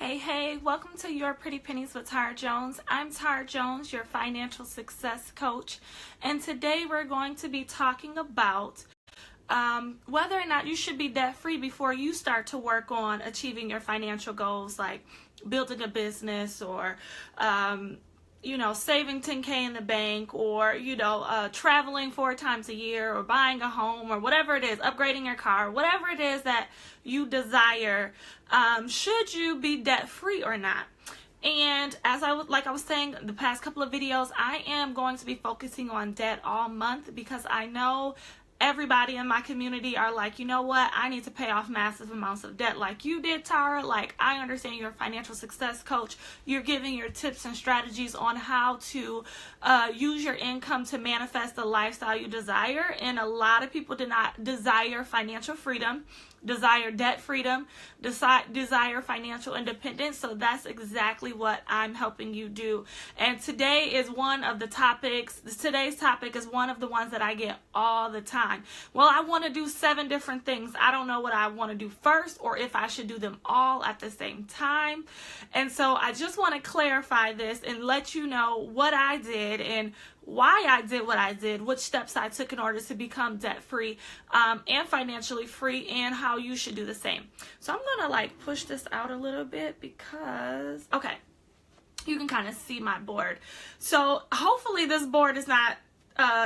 Hey, welcome to Your Pretty Pennies with Tara Jones. I'm Tara Jones, your financial success coach, and today we're going to be talking about whether or not you should be debt-free before you start to work on achieving your financial goals, like building a business or saving 10K in the bank, or, traveling 4 times a year, or buying a home, or whatever it is, upgrading your car, whatever it is that you desire. Should you be debt-free or not? And as I was saying the past couple of videos, I am going to be focusing on debt all month because I know everybody in my community are like, you know what, I need to pay off massive amounts of debt like you did, Tara. Like, I understand you're a financial success coach. You're giving your tips and strategies on how to use your income to manifest the lifestyle you desire. And a lot of people do not desire financial freedom, desire debt freedom, desire financial independence. So that's exactly what I'm helping you do. And today is one of the topics. Today's topic is one of the ones that I get all the time. Well, I want to do 7 different things. I don't know what I want to do first or if I should do them all at the same time. And so I just want to clarify this and let you know what I did and why I did what I did, which steps I took in order to become debt-free and financially free, and how you should do the same. So I'm going to push this out a little bit because, okay, you can kind of see my board. So hopefully this board is not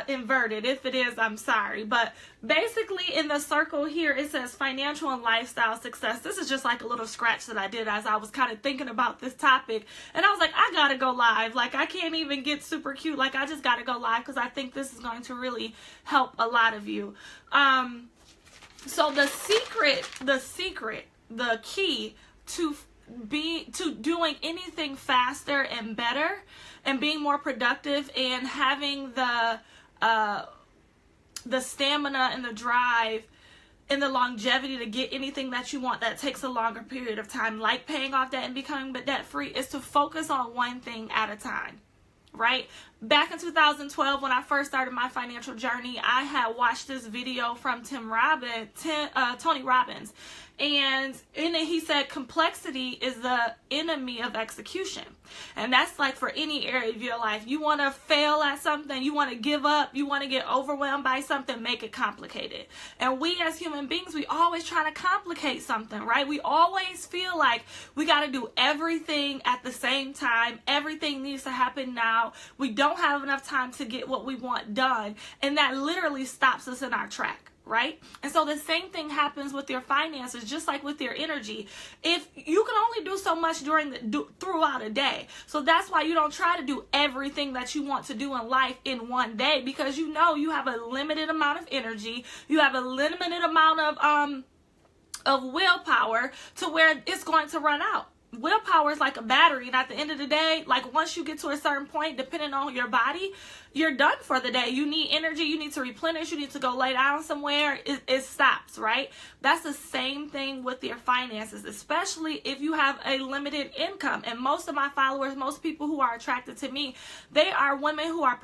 inverted. If it is, I'm sorry. But basically in the circle here, it says financial and lifestyle success. This is just like a little scratch that I did as I was kind of thinking about this topic. And I was like, I gotta go live. Like, I can't even get super cute. Like, I just gotta go live because I think this is going to really help a lot of you. So the key to doing anything faster and better and being more productive and having the stamina and the drive and the longevity to get anything that you want that takes a longer period of time, like paying off debt and becoming debt-free, is to focus on one thing at a time, right? Back in 2012, when I first started my financial journey, I had watched this video from Tony Robbins. And in it, he said complexity is the enemy of execution. And that's like for any area of your life. You want to fail at something, you want to give up, you want to get overwhelmed by something, make it complicated. And we as human beings, we always try to complicate something, right? We always feel like we got to do everything at the same time. Everything needs to happen now. We don't have enough time to get what we want done. And that literally stops us in our track. Right? And so the same thing happens with your finances, just like with your energy. If you can only do so much throughout a day. So that's why you don't try to do everything that you want to do in life in one day, because you know you have a limited amount of energy. You have a limited amount of willpower to where it's going to run out. Willpower is like a battery, and at the end of the day, like once you get to a certain point, depending on your body, you're done for the day. You need energy, you need to replenish, you need to go lay down somewhere, it stops, right? That's the same thing with your finances, especially if you have a limited income. And most of my followers, most people who are attracted to me, they are women who are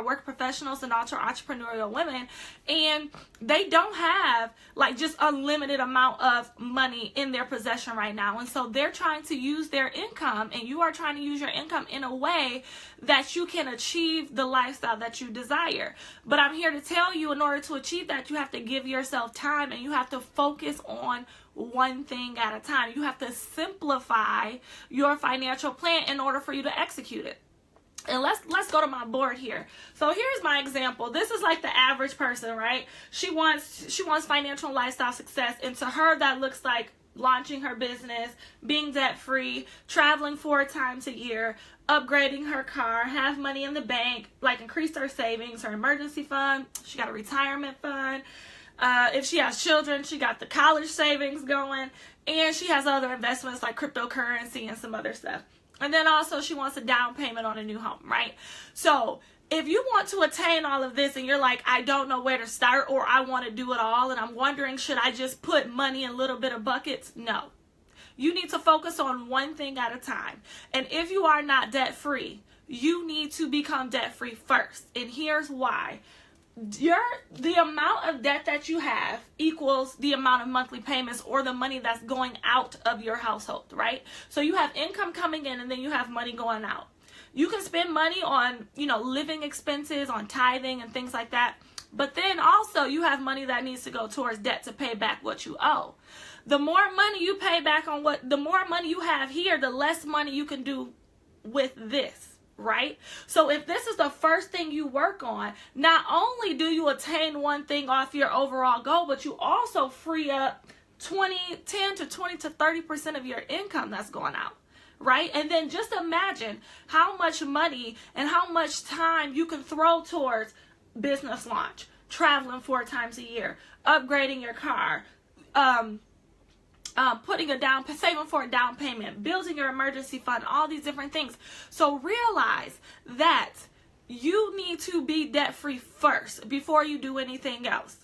work professionals and also entrepreneurial women, and they don't have like just unlimited amount of money in their possession right now. And so they're trying to use their income, and you are trying to use your income in a way that you can achieve the lifestyle that you desire. But I'm here to tell you, in order to achieve that, you have to give yourself time, and you have to focus on one thing at a time. You have to simplify your financial plan in order for you to execute it. And let's go to my board here. So here's my example. This is like the average person, right? She wants financial and lifestyle success, and to her that looks like launching her business, being debt-free, traveling 4 times a year, upgrading her car, have money in the bank, like increase her savings, her emergency fund. She got a retirement fund. If she has children, she got the college savings going, and she has other investments like cryptocurrency and some other stuff. And then also she wants a down payment on a new home, right? So if you want to attain all of this and you're like, I don't know where to start, or I want to do it all and I'm wondering, should I just put money in a little bit of buckets? No. You need to focus on one thing at a time. And if you are not debt free, you need to become debt free first. And here's why. the amount of debt that you have equals the amount of monthly payments or the money that's going out of your household, right? So you have income coming in and then you have money going out. You can spend money on, living expenses, on tithing and things like that. But then also you have money that needs to go towards debt to pay back what you owe. The more money you pay back on the more money you have here, the less money you can do with this. Right? So if this is the first thing you work on, not only do you attain one thing off your overall goal, but you also free up 10 to 20 to 30% of your income that's going out. Right? And then just imagine how much money and how much time you can throw towards business launch, traveling 4 times a year, upgrading your car, saving for a down payment, building your emergency fund, all these different things. So realize that you need to be debt-free first before you do anything else.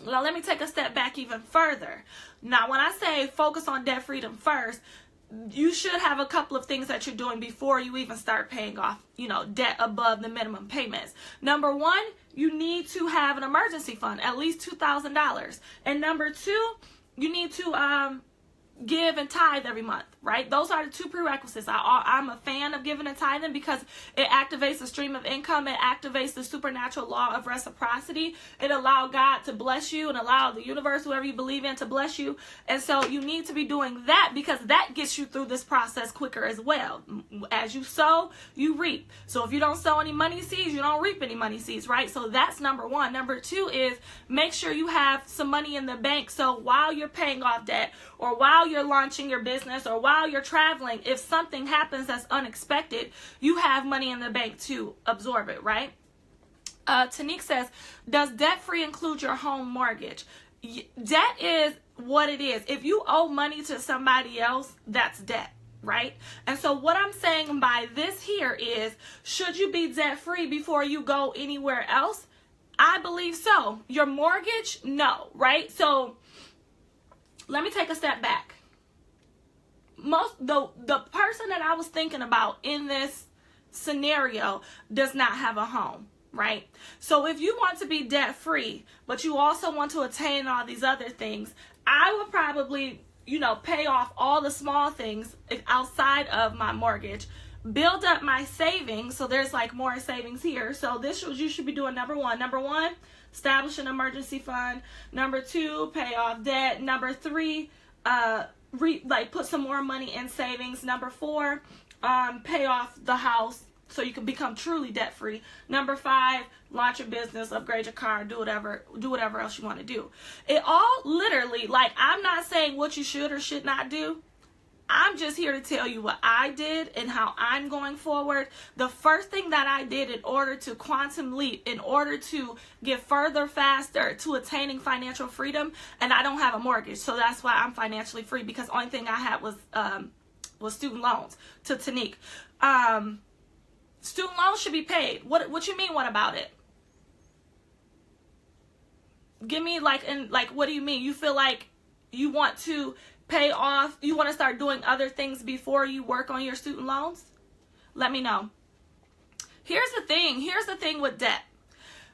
Now, let me take a step back even further. Now, when I say focus on debt freedom first, you should have a couple of things that you're doing before you even start paying off, debt above the minimum payments. Number one, you need to have an emergency fund, at least $2,000. And number two, you need to give and tithe every month, right? Those are the 2 prerequisites. I'm a fan of giving and tithing because it activates the stream of income. It activates the supernatural law of reciprocity. It allows God to bless you and allow the universe, whoever you believe in, to bless you. And so you need to be doing that because that gets you through this process quicker as well. As you sow, you reap. So if you don't sow any money seeds, you don't reap any money seeds, right? So that's number one. Number two is make sure you have some money in the bank. So while you're paying off debt or while you're launching your business or while you're traveling, if something happens that's unexpected, you have money in the bank to absorb it, right? Tanique says, does debt-free include your home mortgage? Debt is what it is. If you owe money to somebody else, that's debt, right? And so what I'm saying by this here is, should you be debt-free before you go anywhere else? I believe so. Your mortgage, no, right? So let me take a step back. The person that I was thinking about in this scenario does not have a home, right? So if you want to be debt free, but you also want to attain all these other things, I would probably, pay off all the small things outside of my mortgage, build up my savings. So there's more savings here. So you should be doing number one, establish an emergency fund. Number 2, pay off debt. Number 3, put some more money in savings. Number 4, pay off the house so you can become truly debt free. Number 5, launch your business, upgrade your car, do whatever else you want to do. It all literally, I'm not saying what you should or should not do. I'm just here to tell you what I did and how I'm going forward. The first thing that I did in order to quantum leap, in order to get further faster to attaining financial freedom, and I don't have a mortgage, so that's why I'm financially free, because the only thing I had was student loans. To Tanique, student loans should be paid. What you mean? What about it? Give me what do you mean? You feel like you want to pay off, you want to start doing other things before you work on your student loans? Let me know. Here's the thing with debt.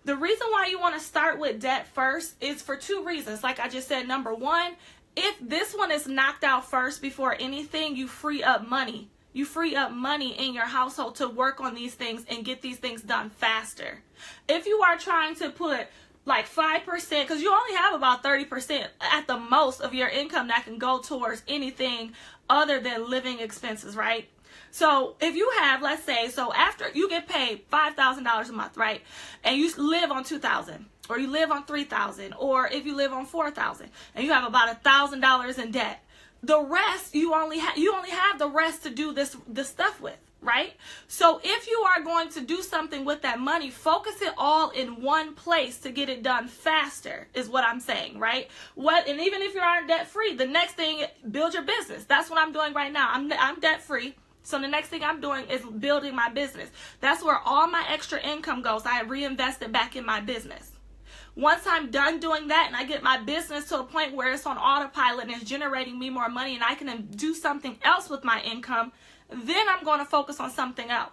The reason why you want to start with debt first is for 2 reasons. Like I just said, number 1, if this one is knocked out first before anything, you free up money. You free up money in your household to work on these things and get these things done faster. If you are trying to put 5%, because you only have about 30% at the most of your income that can go towards anything other than living expenses, right? So if you have, let's say, so after you get paid $5,000 a month, right? And you live on $2,000, or you live on $3,000, or if you live on $4,000, and you have about $1,000 in debt, the rest you only have the rest to do this stuff with. Right? So if you are going to do something with that money, focus it all in one place to get it done faster, is what I'm saying, right? And even if you aren't debt free, the next thing, build your business. That's what I'm doing right now. I'm debt free. So the next thing I'm doing is building my business. That's where all my extra income goes. I reinvest it back in my business. Once I'm done doing that and I get my business to a point where it's on autopilot and it's generating me more money and I can do something else with my income, then I'm going to focus on something else.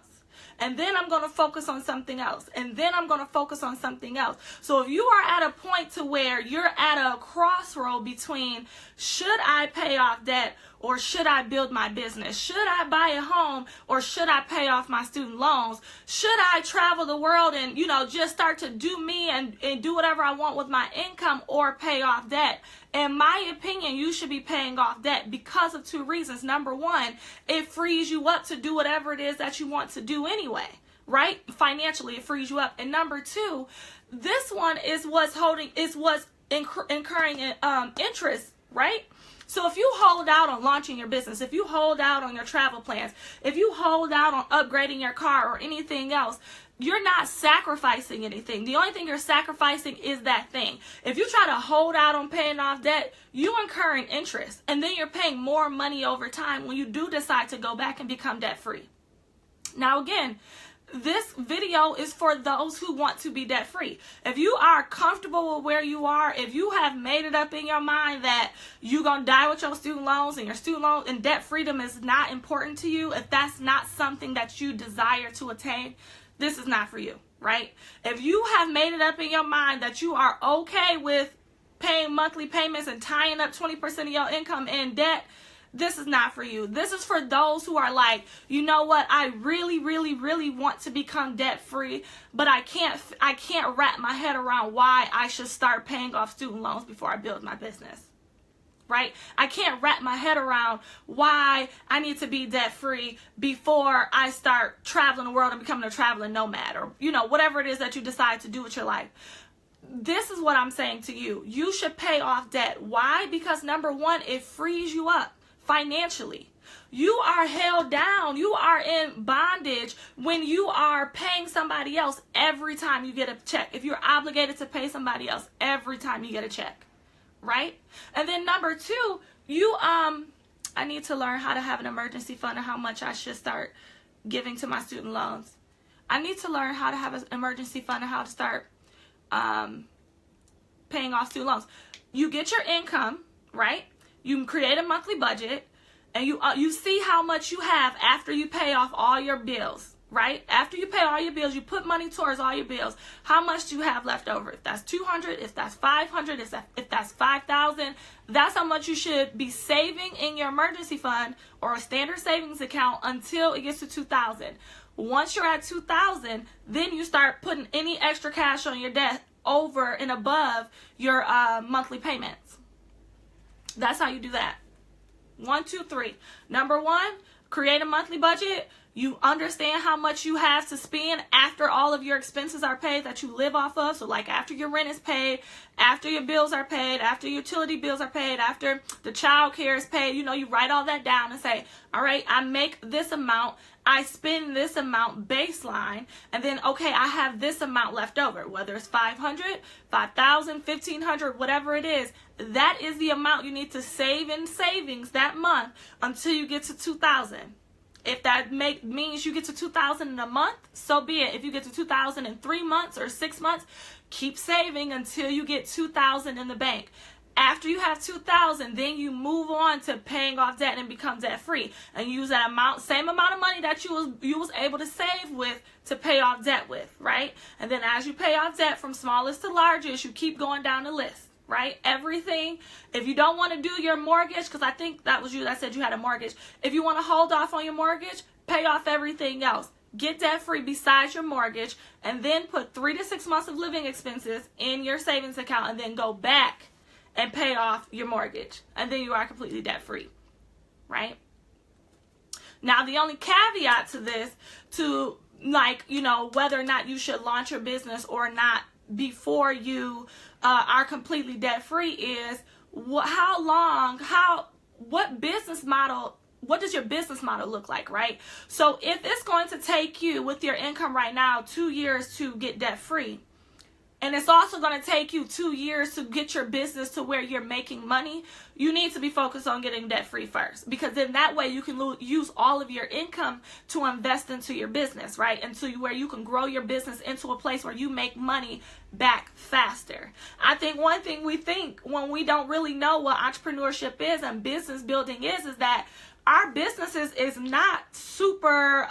And then I'm going to focus on something else. And then I'm going to focus on something else. So if you are at a point to where you're at a crossroad between, should I pay off debt or should I build my business? Should I buy a home or should I pay off my student loans? Should I travel the world and, just start to do me and do whatever I want with my income or pay off debt? In my opinion, you should be paying off debt because of two reasons. Number one, it frees you up to do whatever it is that you want to do anyway, right? Financially, it frees you up. And number two, this one is what's incurring interest, right? So if you hold out on launching your business, if you hold out on your travel plans, if you hold out on upgrading your car or anything else, you're not sacrificing anything. The only thing you're sacrificing is that thing. If you try to hold out on paying off debt, you incurring interest. And then you're paying more money over time when you do decide to go back and become debt free. Now again, this video is for those who want to be debt free. If you are comfortable with where you are, if you have made it up in your mind that you're going to die with your student loans and your student loan and debt freedom is not important to you, if that's not something that you desire to attain, this is not for you, right? If you have made it up in your mind that you are okay with paying monthly payments and tying up 20% of your income in debt, this is not for you. This is for those who are like, you know what? I really, really, really want to become debt free, but I can't wrap my head around why I should start paying off student loans before I build my business. Right? I can't wrap my head around why I need to be debt free before I start traveling the world and becoming a traveling nomad, or whatever it is that you decide to do with your life. This is what I'm saying to you. You should pay off debt. Why? Because number one, it frees you up financially. You are held down. You are in bondage when you are paying somebody else every time you get a check. If you're obligated to pay somebody else every time you get a check, right? And then number two, I need to learn how to have an emergency fund and how much I should start giving to my student loans. I need to learn how to have an emergency fund and how to start paying off student loans. You get your income, right? You create a monthly budget, and you see how much you have after you pay off all your bills, right? After you pay all your bills, you put money towards all your bills. How much do you have left over? If that's $200, if that's $500, if that's $5,000, that's how much you should be saving in your emergency fund or a standard savings account until it gets to $2,000. Once you're at $2,000, then you start putting any extra cash on your debt over and above your monthly payments. That's how you do that. 1, 2, 3. Number one, create a monthly budget. You understand how much you have to spend after all of your expenses are paid that you live off of. So like after your rent is paid, after your bills are paid, after utility bills are paid, after the child care is paid, you write all that down and say, all right, I make this amount, I spend this amount baseline, and then, okay, I have this amount left over, whether it's $500, $5,000, $1,500, whatever it is. That is the amount you need to save in savings that month until you get to $2,000. If that means you get to $2,000 in a month, so be it. If you get to $2,000 in 3 months or 6 months, keep saving until you get $2,000 in the bank. After you have $2,000, then you move on to paying off debt and become debt free, and use that same amount of money that you was able to save with to pay off debt with, right? And then as you pay off debt from smallest to largest, you keep going down the list. Right? Everything. If you don't want to do your mortgage, because I think that was you that said you had a mortgage. If you want to hold off on your mortgage, pay off everything else. Get debt free besides your mortgage, and then put 3 to 6 months of living expenses in your savings account, and then go back and pay off your mortgage. And then you are completely debt free. Right? Now, the only caveat to this, to whether or not you should launch your business or not before you are completely debt free, is what does your business model look like, right? So if it's going to take you with your income right now 2 years to get debt free, and it's also going to take you 2 years to get your business to where you're making money, you need to be focused on getting debt free first, because then that way you can use all of your income to invest into your business, right? Into where you can grow your business into a place where you make money back faster. I think one thing we think when we don't really know what entrepreneurship is and business building is that our businesses is not super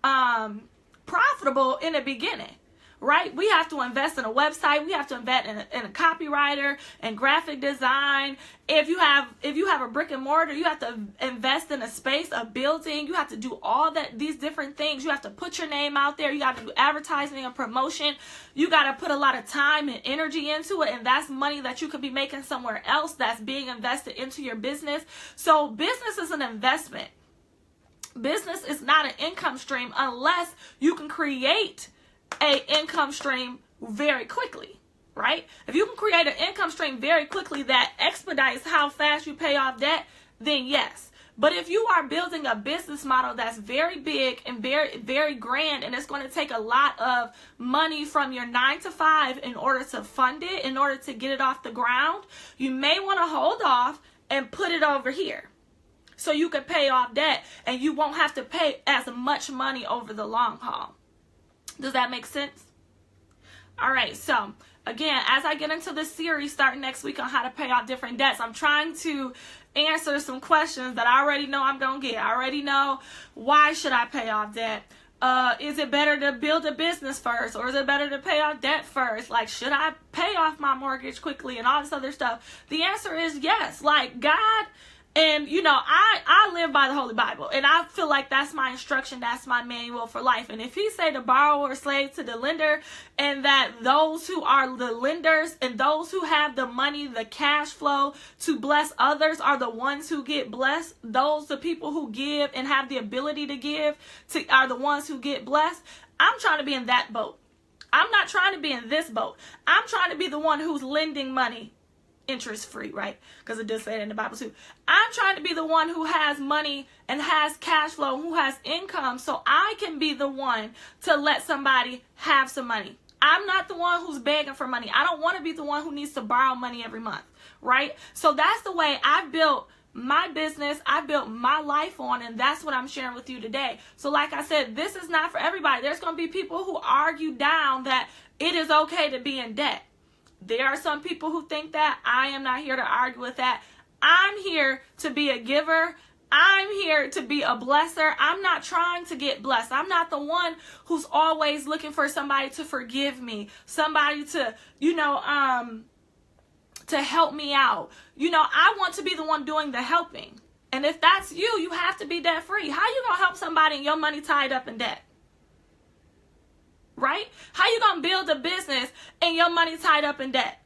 profitable in the beginning. Right? We have to invest in a website. We have to invest in a copywriter and graphic design. If you have a brick and mortar, you have to invest in a space, a building. You have to do all these different things. You have to put your name out there. You got to do advertising and promotion. You got to put a lot of time and energy into it. And that's money that you could be making somewhere else that's being invested into your business. So business is an investment. Business is not an income stream unless you can create a income stream very quickly, right? If you can create an income stream very quickly that expedites how fast you pay off debt, then yes. But if you are building a business model that's very big and very, very grand, and it's going to take a lot of money from your 9 to 5 in order to fund it, in order to get it off the ground, you may want to hold off and put it over here so you can pay off debt and you won't have to pay as much money over the long haul. Does that make sense? All right, so again, as I get into this series starting next week on how to pay off different debts, I'm trying to answer some questions that I already know I'm going to get. I already know, why should I pay off debt? Is it better to build a business first, or is it better to pay off debt first? Like, should I pay off my mortgage quickly and all this other stuff? The answer is yes. Like, God, and you know, I live by the Holy Bible, and I feel like that's my instruction, that's my manual for life. And if he say the borrower slave to the lender, and that those who are the lenders and those who have the money, the cash flow to bless others are the ones who get blessed, the people who give and have the ability to give are the ones who get blessed, I'm trying to be in that boat. I'm not trying to be in this boat. I'm trying to be the one who's lending money interest free, right? Because it does say it in the Bible too. I'm trying to be the one who has money and has cash flow, who has income, so I can be the one to let somebody have some money. I'm not the one who's begging for money. I don't want to be the one who needs to borrow money every month, right? So that's the way I built my business, I built my life on, and that's what I'm sharing with you today. So like I said, this is not for everybody. There's going to be people who argue down that it is okay to be in debt. There are some people who think that. I am not here to argue with that. I'm here to be a giver. I'm here to be a blesser. I'm not trying to get blessed. I'm not the one who's always looking for somebody to forgive me, somebody to, to help me out. I want to be the one doing the helping. And if that's you, you have to be debt free. How you going to help somebody and your money tied up in debt? Right? How you gonna build a business and your money tied up in debt?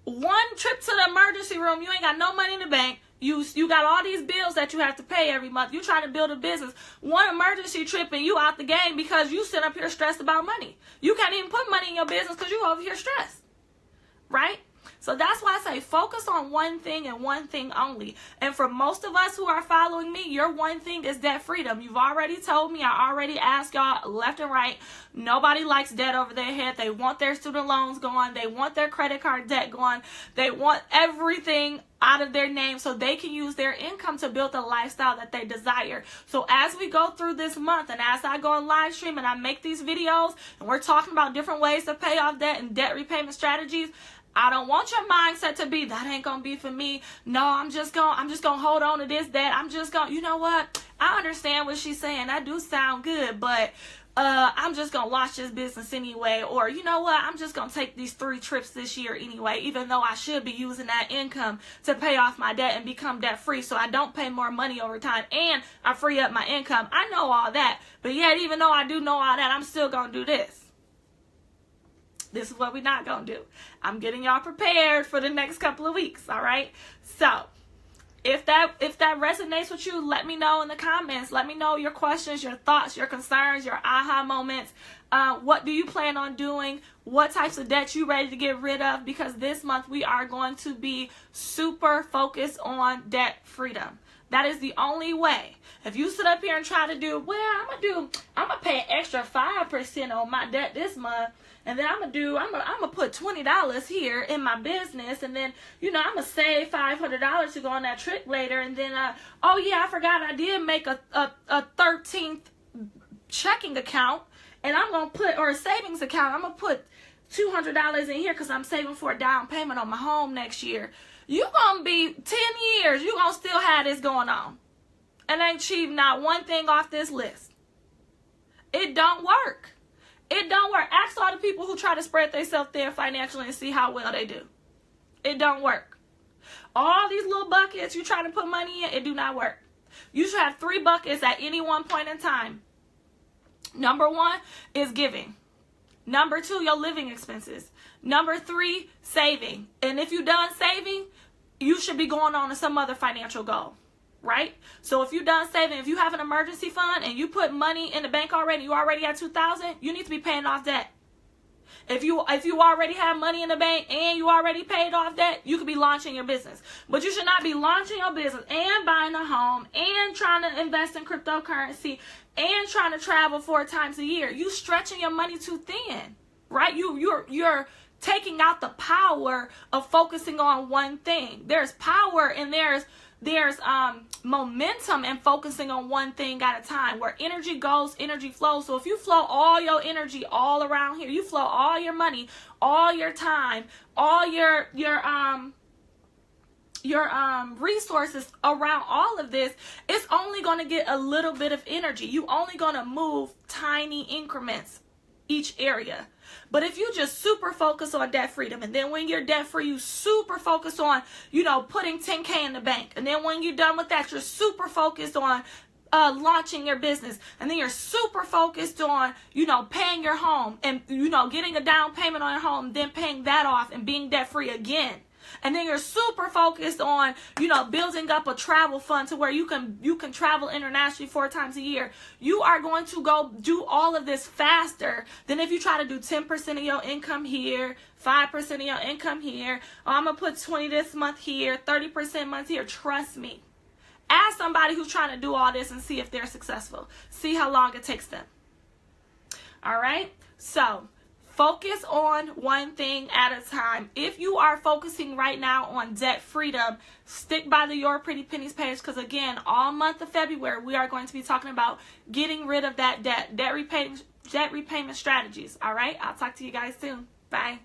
One trip to the emergency room, you ain't got no money in the bank. You got all these bills that you have to pay every month. You trying to build a business. One emergency trip and you out the game because you sit up here stressed about money. You can't even put money in your business because you over here stressed. Right? So that's why I say focus on one thing and one thing only. And for most of us who are following me, your one thing is debt freedom. You've already told me, I already asked y'all left and right. Nobody likes debt over their head. They want their student loans gone. They want their credit card debt gone. They want everything out of their name so they can use their income to build the lifestyle that they desire. So as we go through this month and as I go on live stream and I make these videos and we're talking about different ways to pay off debt and debt repayment strategies, I don't want your mindset to be, that ain't going to be for me. No, I'm just going to hold on to this debt. I'm just going, you know what? I understand what she's saying. That do sound good, but I'm just going to launch this business anyway. Or, you know what? I'm just going to take these 3 trips this year anyway, even though I should be using that income to pay off my debt and become debt free so I don't pay more money over time and I free up my income. I know all that, but yet even though I do know all that, I'm still going to do this. This is what we're not going to do. I'm getting y'all prepared for the next couple of weeks, all right? So, if that resonates with you, let me know in the comments. Let me know your questions, your thoughts, your concerns, your aha moments. What do you plan on doing? What types of debt you ready to get rid of? Because this month we are going to be super focused on debt freedom. That is the only way. If you sit up here and try to do, well, I'm gonna pay an extra 5% on my debt this month, and then I'm gonna put $20 here in my business, and then I'm gonna save $500 to go on that trip later, and then oh yeah, I forgot I did make a 13th checking account, and I'm gonna put, or a savings account, I'm gonna put $200 in here because I'm saving for a down payment on my home next year. You gonna be 10 years, you gonna still have this going on and ain't achieve not one thing off this list. It don't work. It don't work. Ask all the people who try to spread themselves thin financially and see how well they do. It don't work. All these little buckets you try to put money in, it do not work. You should have 3 buckets at any one point in time. Number 1 is giving. Number 2, your living expenses. Number 3, saving. And if you're done saving, you should be going on to some other financial goal, right? So if you're done saving, if you have an emergency fund and you put money in the bank already, you already at $2,000, you need to be paying off debt. If you already have money in the bank and you already paid off debt, you could be launching your business. But you should not be launching your business and buying a home and trying to invest in cryptocurrency and trying to travel 4 times a year. You stretching your money too thin, right? You're taking out the power of focusing on one thing. There's power and there's momentum in focusing on one thing at a time. Where energy goes, energy flows. So if you flow all your energy all around here, you flow all your money, all your time, all your resources around all of this, it's only going to get a little bit of energy. You only going to move tiny increments each area. But if you just super focus on debt freedom, and then when you're debt free, you super focus on, putting $10K in the bank. And then when you're done with that, you're super focused on launching your business. And then you're super focused on, paying your home and, getting a down payment on your home, then paying that off and being debt free again. And then you're super focused on, building up a travel fund to where you can travel internationally 4 times a year. You are going to go do all of this faster than if you try to do 10% of your income here, 5% of your income here. Oh, I'm going to put 20 this month here, 30% month here. Trust me. Ask somebody who's trying to do all this and see if they're successful. See how long it takes them. All right? So focus on one thing at a time. If you are focusing right now on debt freedom, stick by the Your Pretty Pennies page, because again, all month of February, we are going to be talking about getting rid of that debt repayment strategies. All right? I'll talk to you guys soon. Bye.